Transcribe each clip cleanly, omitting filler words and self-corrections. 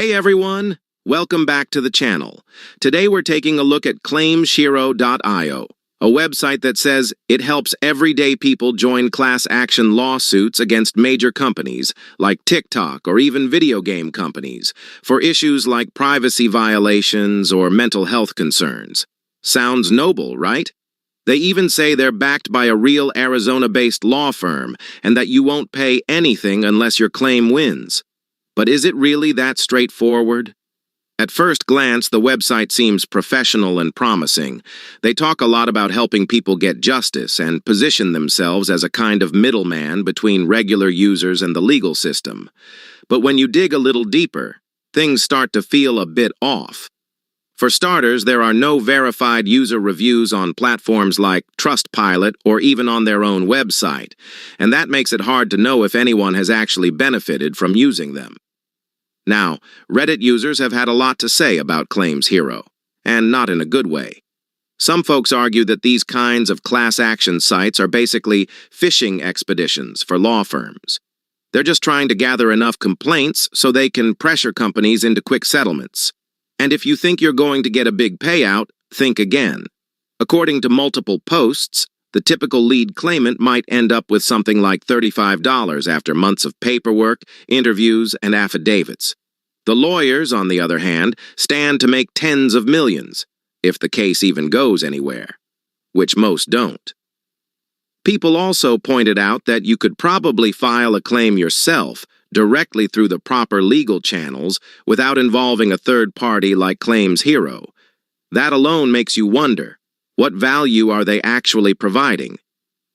Hey everyone! Welcome back to the channel. Today we're taking a look at Claimshero.io, a website that says it helps everyday people join class action lawsuits against major companies like TikTok or even video game companies for issues like privacy violations or mental health concerns. Sounds noble, right? They even say they're backed by a real Arizona-based law firm and that you won't pay anything unless your claim wins. But is it really that straightforward? At first glance, the website seems professional and promising. They talk a lot about helping people get justice and position themselves as a kind of middleman between regular users and the legal system. But when you dig a little deeper, things start to feel a bit off. For starters, there are no verified user reviews on platforms like Trustpilot or even on their own website, and that makes it hard to know if anyone has actually benefited from using them. Now, Reddit users have had a lot to say about Claimshero, and not in a good way. Some folks argue that these kinds of class action sites are basically fishing expeditions for law firms. They're just trying to gather enough complaints so they can pressure companies into quick settlements. And if you think you're going to get a big payout, think again. According to multiple posts, the typical lead claimant might end up with something like $35 after months of paperwork, interviews, and affidavits. The lawyers, on the other hand, stand to make tens of millions, if the case even goes anywhere, which most don't. People also pointed out that you could probably file a claim yourself directly through the proper legal channels without involving a third party like Claimshero. That alone makes you wonder, what value are they actually providing?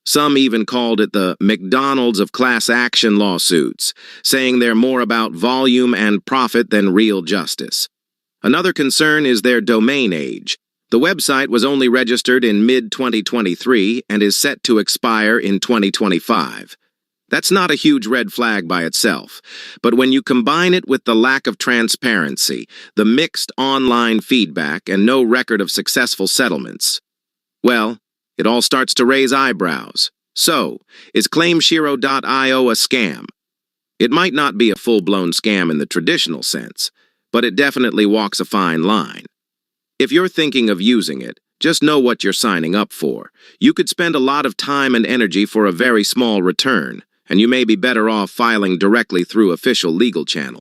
Some even called it the McDonald's of class action lawsuits, saying they're more about volume and profit than real justice. Another concern is their domain age. The website was only registered in mid-2023 and is set to expire in 2025. That's not a huge red flag by itself, but when you combine it with the lack of transparency, the mixed online feedback, and no record of successful settlements, well, it all starts to raise eyebrows. So, is Claimshero.io a scam? It might not be a full-blown scam in the traditional sense, but it definitely walks a fine line. If you're thinking of using it, just know what you're signing up for. You could spend a lot of time and energy for a very small return, and you may be better off filing directly through official legal channels.